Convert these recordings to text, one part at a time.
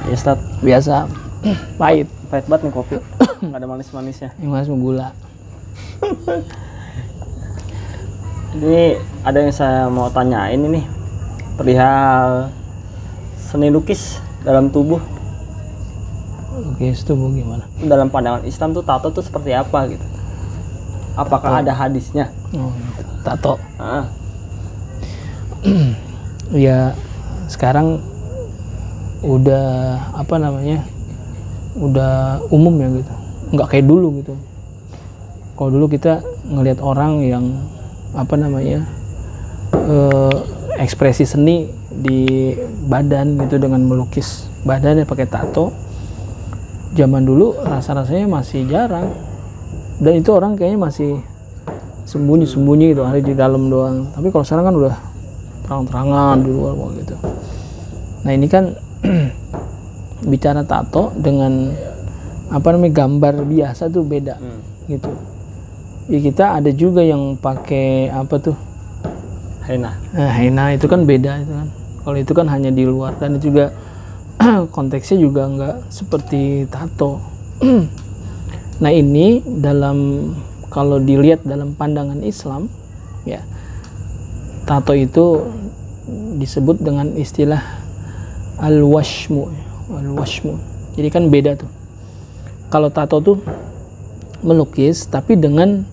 Ya Ustaz, Biasa pahit. pahit banget nih kopi. Nggak ada manis-manisnya. Yang manis gula. Ini ada yang saya mau tanyain ini perihal seni lukis dalam tubuh. Oke, itu gimana? Dalam pandangan Islam tuh tato tuh seperti apa gitu? Apakah ada hadisnya? Oh, tato. Ah, Ya sekarang udah apa namanya? Udah umum ya gitu. Nggak kayak dulu gitu. Kalau dulu kita ngelihat orang yang apa namanya? Ekspresi seni di badan gitu dengan melukis badannya pakai tato. Zaman dulu rasa-rasanya masih jarang. Dan itu orang kayaknya masih sembunyi-sembunyi gitu, ada di dalam doang. Tapi kalau sekarang kan udah terang-terangan di luar gitu. Nah ini kan bicara tato dengan apa namanya gambar biasa tuh beda gitu. Ya kita ada juga yang pakai apa tuh? henna. Nah, henna itu kan beda itu kan. Kalau itu kan hanya di luar dan itu juga konteksnya juga nggak seperti tato. Nah ini dalam kalau dilihat dalam pandangan Islam ya, tato itu disebut dengan istilah al-washmu. Jadi kan beda tuh. Kalau tato tuh melukis tapi dengan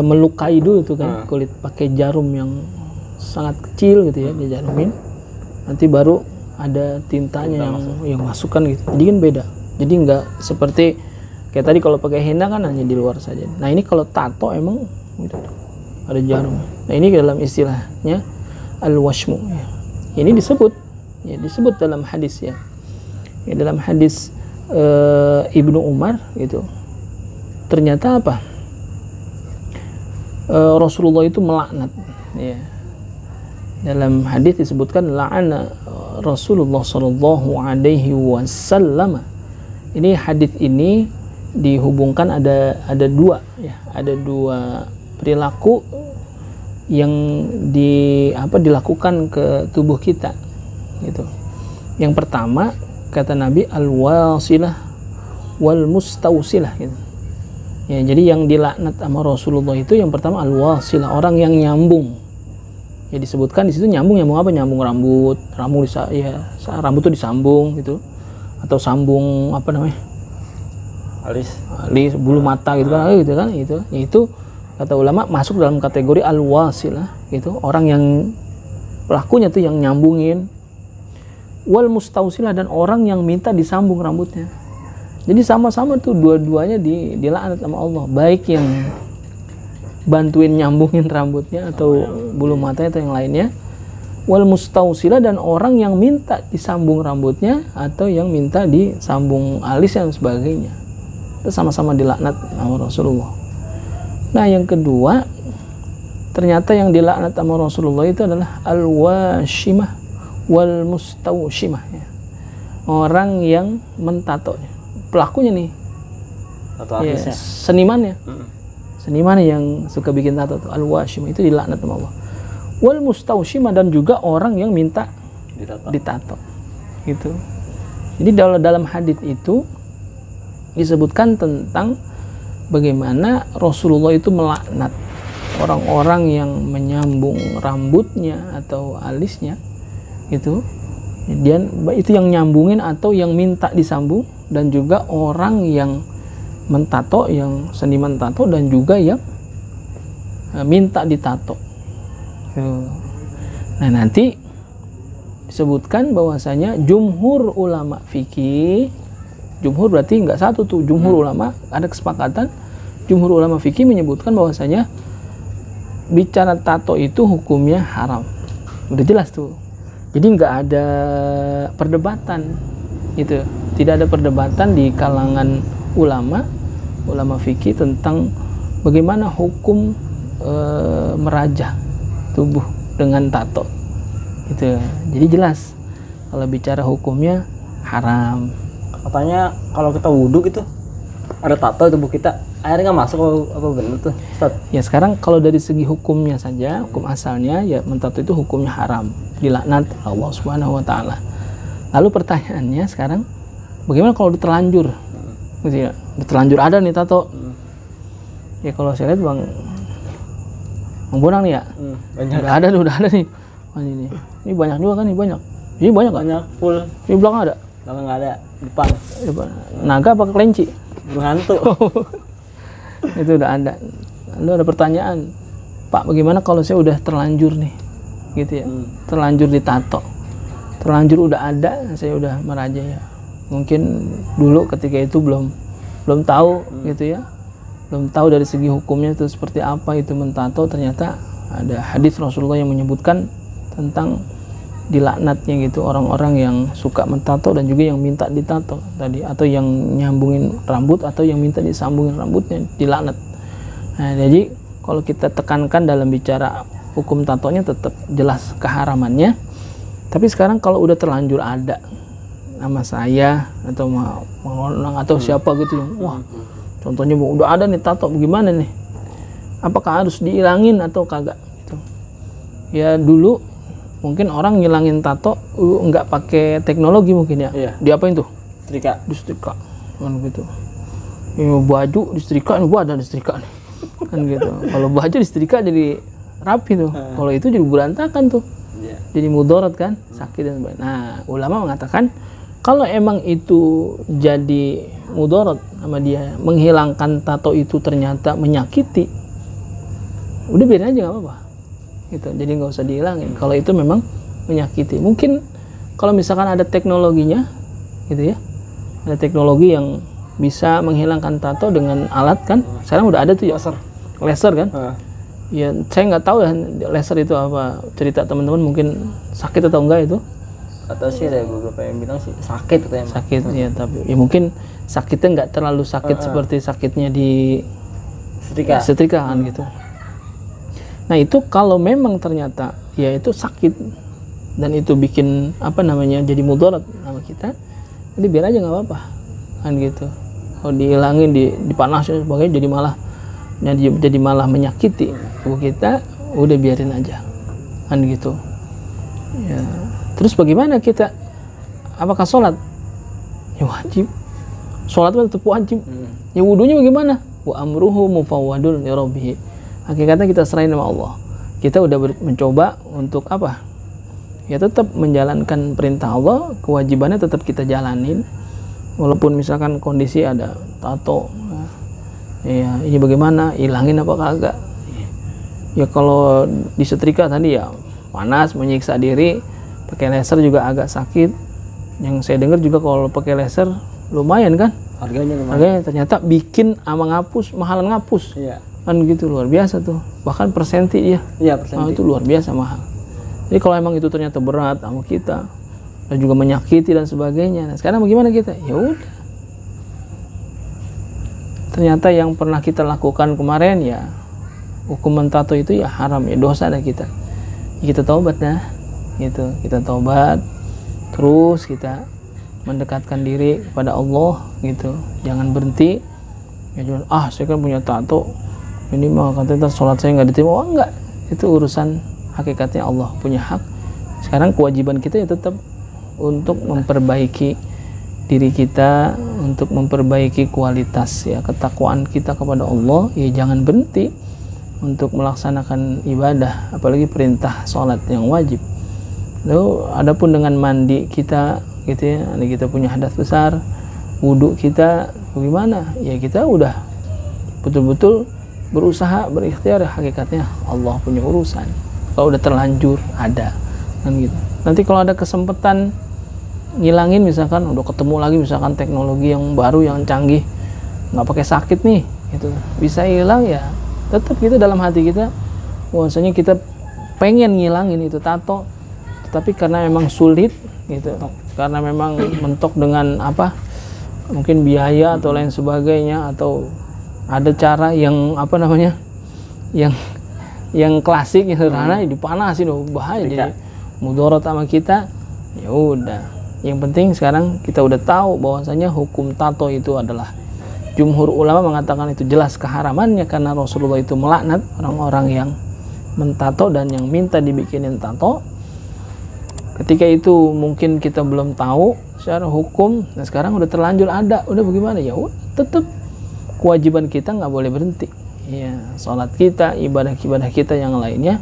melukai dulu tuh kan kulit pakai jarum yang sangat kecil gitu ya, dijarumin. Nanti baru ada tintanya yang masukkan gitu. Jadi kan beda. Jadi nggak seperti kayak tadi kalau pakai henna kan hanya di luar saja. Nah ini kalau tato emang gitu, ada jarum. Nah ini dalam istilahnya al-washmu. Ya. Ini disebut dalam hadis ya. Dalam hadis Ibnu Umar gitu. Ternyata apa? Rasulullah itu melaknat. Ya. Dalam hadis disebutkan la'ana Rasulullah sallallahu alaihi wasallam. Ini hadis ini dihubungkan ada dua ya, ada dua perilaku yang dilakukan ke tubuh kita gitu. Yang pertama kata Nabi al-wasilah wal mustausilah gitu. Ya, jadi yang dilaknat sama Rasulullah itu yang pertama al-wasilah, orang yang nyambung. Ya disebutkan di situ nyambung apa? Nyambung rambut ya, rambut tuh disambung gitu. Atau sambung apa namanya? Alis, bulu mata gitu kan, itu kata ulama masuk dalam kategori al-wasilah gitu, orang yang pelakunya tuh yang nyambungin. Wal mustausilah, dan orang yang minta disambung rambutnya. Jadi sama-sama tuh dua-duanya dilaknat sama Allah, baik yang bantuin nyambungin rambutnya atau bulu matanya atau yang lainnya. Wal mustausilah, dan orang yang minta disambung rambutnya atau yang minta disambung alis dan sebagainya. Itu sama-sama dilaknat sama Rasulullah. Nah yang kedua, ternyata yang dilaknat sama Rasulullah itu adalah al-washimah wal mustaushimah ya. Orang yang mentato, pelakunya nih tato artisnya, senimannya. Seniman yang suka bikin tato tuh al-washimah itu dilaknat sama Allah. Wal mustaushimah, dan juga orang yang minta ditato gitu. Jadi dalam hadis itu disebutkan tentang bagaimana Rasulullah itu melaknat orang-orang yang menyambung rambutnya atau alisnya gitu. Dan itu yang nyambungin atau yang minta disambung, dan juga orang yang mentato, yang seniman tato, dan juga yang minta ditato. Nah nanti disebutkan bahwasanya jumhur ulama fikih, jumhur berarti nggak satu tuh, jumhur ulama ada kesepakatan, jumhur ulama fikih menyebutkan bahwasanya bicara tato itu hukumnya haram. Udah jelas tuh. Jadi nggak ada perdebatan gitu, tidak ada perdebatan di kalangan ulama fikih tentang bagaimana hukum merajah tubuh dengan tato gitu. Jadi jelas kalau bicara hukumnya haram. Katanya kalau kita wudhu gitu ada tato tubuh kita, airnya nggak masuk, apa benar tuh Ustaz? Ya sekarang kalau dari segi hukumnya saja, hukum asalnya ya mentato itu hukumnya haram, dilaknat Allah Subhanahu wa taala. Lalu pertanyaannya sekarang, bagaimana kalau udah terlanjur? Gitu ya, udah terlanjur ada nih tato. Ya kalau saya lihat Bang Bonang nih ya, Banyak. udah ada nih. Wah, ini banyak juga kan nih, banyak. Ini banyak kan? Banyak full. Ini belakang ada. Belakang nggak ada. Depan. Naga apa kelinci? Burung hantu. Itu udah ada. Lalu ada pertanyaan, Pak, bagaimana kalau saya udah terlanjur nih, gitu ya, terlanjur ditato, terlanjur udah ada, saya udah merajai ya. Mungkin dulu ketika itu belum tahu, gitu ya, belum tahu dari segi hukumnya itu seperti apa itu mentato. Ternyata ada hadis Rasulullah yang menyebutkan tentang dilaknatnya gitu orang-orang yang suka mentato dan juga yang minta ditato tadi, atau yang nyambungin rambut atau yang minta disambungin rambutnya, dilaknat. Nah, jadi kalau kita tekankan dalam bicara hukum tatonya tetap jelas keharamannya. Tapi sekarang kalau udah terlanjur ada nama saya atau atau siapa gitu yang wah, contohnya udah ada nih tato, bagaimana nih? Apakah harus dihilangin atau kagak gitu. Ya dulu mungkin orang ngilangin tato nggak pakai teknologi mungkin ya. Iya. Diapain tuh? Setrika. Disetrika kan gitu. Ini baju disetrika, ini badan disetrika nih. Kan gitu. Kalau baju disetrika jadi rapi tuh. Kalau itu jadi berantakan tuh. Iya. Jadi mudarat kan, sakit dan sebagainya. Nah, ulama mengatakan kalau emang itu jadi mudarat sama dia, menghilangkan tato itu ternyata menyakiti, udah biarin aja nggak apa-apa. Gitu. Jadi nggak usah dihilangin. Kalau itu memang menyakiti. Mungkin kalau misalkan ada teknologinya, gitu ya, ada teknologi yang bisa menghilangkan tato dengan alat kan. Sekarang udah ada tuh ya. Laser kan. Ya saya nggak tahu ya laser itu apa, cerita teman-teman mungkin sakit atau enggak itu. Atau sih ada beberapa yang bilang sih sakit katanya. Sakit ya, tapi ya mungkin sakitnya nggak terlalu sakit seperti sakitnya di setrika kan gitu. Nah itu kalau memang ternyata ya itu sakit dan itu bikin apa namanya jadi mudarat sama kita, jadi biar aja nggak apa-apa kan gitu. Kalau dihilangin, dipanasin sebagainya jadi malah menyakiti tubuh kita, udah biarin aja kan gitu ya. Terus bagaimana kita, apakah sholat? Ya wajib, sholat tetap wajib. Ya wudunya bagaimana? Wa amruhu mufawwadun li rabbih. Hakikatnya kita serahin sama Allah. Kita udah mencoba untuk apa? Ya tetap menjalankan perintah Allah, kewajibannya tetap kita jalanin. Walaupun misalkan kondisi ada tato, ya ini bagaimana? Hilangin apa kagak? Ya kalau disetrika tadi ya panas, menyiksa diri, pakai laser juga agak sakit. Yang saya dengar juga kalau pakai laser lumayan kan? Harganya ternyata bikin ama ngapus, mahalan ngapus. Iya. Kan gitu, luar biasa tuh. Bahkan persenti dia. Iya, persenti. Nah, itu luar biasa mahal. Jadi kalau emang itu ternyata berat sama kita dan juga menyakiti dan sebagainya. Nah, sekarang bagaimana kita? Ya udah. Ternyata yang pernah kita lakukan kemarin ya hukum mentato itu ya haram, ya dosa dah kita. Ya, kita taubat dah. Gitu. Kita taubat. Terus kita mendekatkan diri kepada Allah gitu. Jangan berhenti. Ya jangan, saya kan punya tato. Ini mah katanya sholat saya nggak diterima. Enggak, itu urusan hakikatnya Allah punya hak. Sekarang kewajiban kita ya tetap untuk memperbaiki diri kita, untuk memperbaiki kualitas ya ketakwaan kita kepada Allah. Ya jangan berhenti untuk melaksanakan ibadah, apalagi perintah sholat yang wajib. Lalu adapun dengan mandi kita gitu ya, kita punya hadas besar, wudhu kita bagaimana? Ya kita udah betul-betul berusaha, berikhtiar, hakikatnya Allah punya urusan. Kalau udah terlanjur ada kan gitu. Nanti kalau ada kesempatan ngilangin, misalkan udah ketemu lagi misalkan teknologi yang baru yang canggih, nggak pakai sakit nih gitu, bisa hilang ya tetap gitu dalam hati kita bahwasanya kita pengen ngilangin itu tato, tapi karena memang sulit gitu, karena memang mentok dengan apa mungkin biaya atau lain sebagainya, atau ada cara yang apa namanya yang klasik yang sederhana, dipanasin bahaya jadi mudarat sama kita. Ya udah, yang penting sekarang kita udah tahu bahwasanya hukum tato itu adalah, jumhur ulama mengatakan itu jelas keharamannya karena Rasulullah itu melaknat orang-orang yang mentato dan yang minta dibikinin tato. Ketika itu mungkin kita belum tahu secara hukum, nah sekarang udah terlanjur ada, udah bagaimana ya? Tetap kewajiban kita nggak boleh berhenti. Ya, sholat kita, ibadah-ibadah kita yang lainnya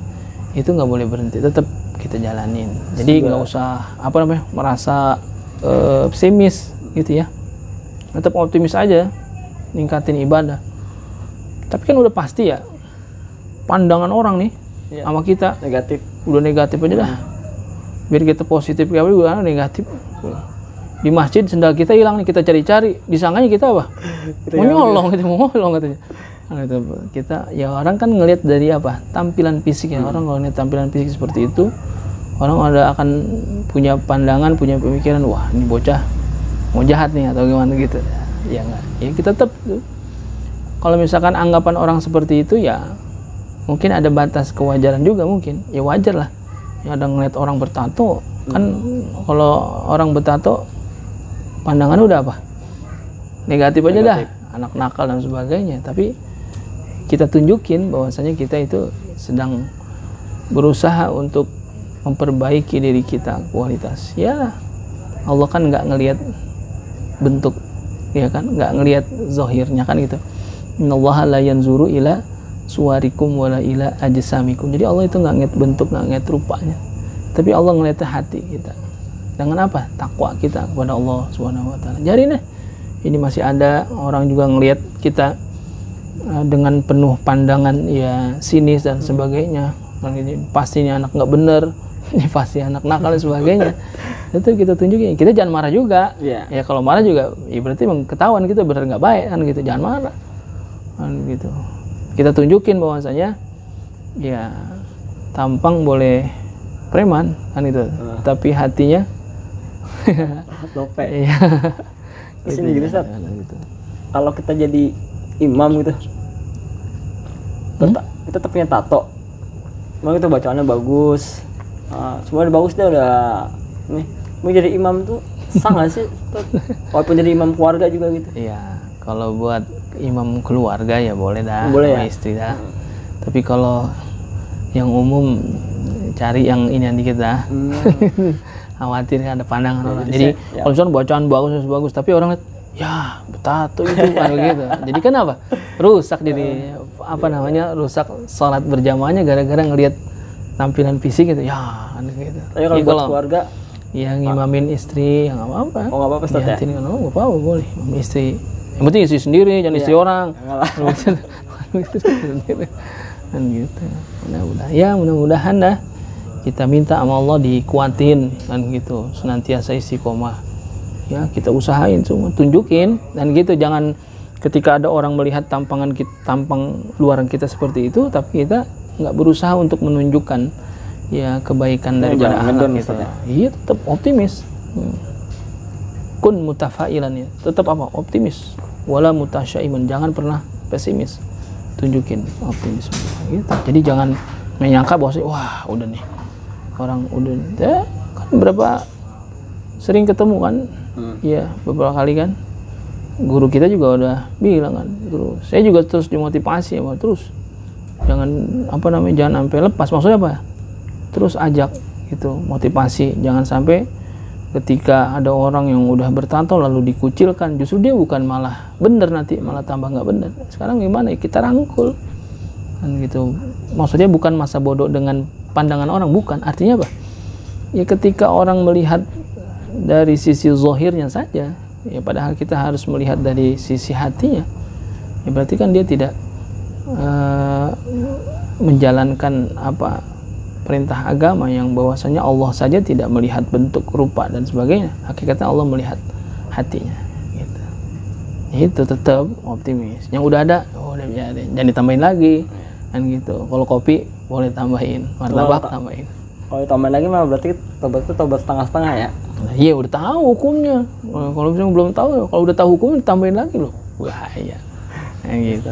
itu nggak boleh berhenti, tetap kita jalanin. Jadi nggak usah merasa pesimis gitu ya. Tetap optimis aja, ningkatin ibadah. Tapi kan udah pasti ya, pandangan orang nih sama kita negatif. Udah negatif aja dah. Biar kita positif, ya udah negatif. Di masjid sendal kita hilang nih, kita cari-cari, disangkanya kita apa? Mau nyolong katanya. Nah, kita ya orang kan ngelihat dari apa? Tampilan fisiknya. Orang kalau ngelihat tampilan fisik seperti itu, orang akan punya pandangan, punya pemikiran, wah ini bocah mau jahat nih atau gimana gitu. Ya enggak. Ya kita tetap kalau misalkan anggapan orang seperti itu ya mungkin ada batas kewajaran juga mungkin. Ya wajar lah. Ya ada ngeliat orang bertato kan, kalau orang bertato pandangannya udah apa? Negatif aja dah, anak nakal dan sebagainya. Tapi kita tunjukin bahwasanya kita itu sedang berusaha untuk memperbaiki diri kita, kualitas. Ya Allah kan nggak ngelihat bentuk, ya kan, nggak ngelihat zahirnya kan gitu. Innallaha la yanzuru ila suwarikum wala ila ajsamikum. Jadi Allah itu nggak ngeliat bentuk, nggak ngeliat rupanya, tapi Allah ngeliat hati kita. Dengan apa? Takwa kita kepada Allah Subhanahu wa taala. Jadi nih, ini masih ada orang juga ngelihat kita dengan penuh pandangan ya sinis dan sebagainya. Ini pasti ini anak nggak bener, ini pasti anak nakal dan sebagainya. Itu kita tunjukin. Kita jangan marah juga. Ya kalau marah juga, ya berarti ketahuan kita benar nggak baik kan gitu. Jangan marah kan gitu. Kita tunjukin bahwasanya ya tampang boleh preman kan itu, tapi hatinya lope. Iya. Terus ini gitu, gitu. Kalau kita jadi imam gitu, kita tetap punya tato. Emang itu bacaannya bagus, semua udah bagus deh, udah nih. Mau jadi imam tuh sah nggak sih? Walaupun jadi imam keluarga juga gitu. Iya, kalau buat imam keluarga ya boleh dah, boleh sama ya? Istri dah. Tapi kalau yang umum cari yang ini dikit dah. Khawatir ada pandangan orang. Jadi kalau misalnya bacaan bagus, tapi orang lihat, ya bertato itu kan gitu. Jadi kan apa? Rusak jadi rusak sholat berjamaahnya gara-gara ngelihat tampilan fisik gitu. Ya kan gitu. Tapi kalau buat keluarga yang ngimamin istri, yang apa-apa. Oh, nggak apa-apa, Ustaz ya? Nggak apa-apa, boleh. Istri. Yang penting istri sendiri, jangan istri orang. Kan gitu. Mudah-mudahan dah kita minta sama Allah dikuatin kan gitu, senantiasa istiqomah. Ya, kita usahain semua, tunjukin dan gitu. Jangan ketika ada orang melihat tampang luaran kita seperti itu, tapi kita nggak berusaha untuk menunjukkan ya kebaikan daripada akhlak kita. Iya, tetap optimis. Kun mutafailan ya, tetap apa? Optimis. Wala mutasyaiman, jangan pernah pesimis. Tunjukin optimisme gitu. Jadi jangan menyangka bahwa wah udah nih orang udah kan berapa sering ketemu kan, iya beberapa kali kan guru kita juga udah bilang kan, guru saya juga terus dimotivasi ya, terus jangan jangan sampai lepas. Maksudnya apa? Terus ajak gitu, motivasi, jangan sampai ketika ada orang yang udah bertato lalu dikucilkan, justru dia bukan malah bener, nanti malah tambah nggak bener. Sekarang gimana ya, kita rangkul kan gitu. Maksudnya bukan masa bodoh dengan pandangan orang, bukan. Artinya apa? Ya ketika orang melihat dari sisi zahirnya saja, ya padahal kita harus melihat dari sisi hatinya. Ya berarti kan dia tidak menjalankan perintah agama yang bahwasanya Allah saja tidak melihat bentuk, rupa dan sebagainya. Hakikatnya Allah melihat hatinya. Gitu. Itu tetap optimis. Yang udah ada, udah biarin, jangan ditambahin lagi. Kan gitu. Kalau kopi boleh tambahin, martabak tambahin. Kalau tambahin lagi mah berarti tobat itu tobat setengah-setengah ya? Iya, udah tahu hukumnya. Kalau misalnya belum tahu, kalau udah tahu hukumnya tambahin lagi loh. Bahaya. Gitu.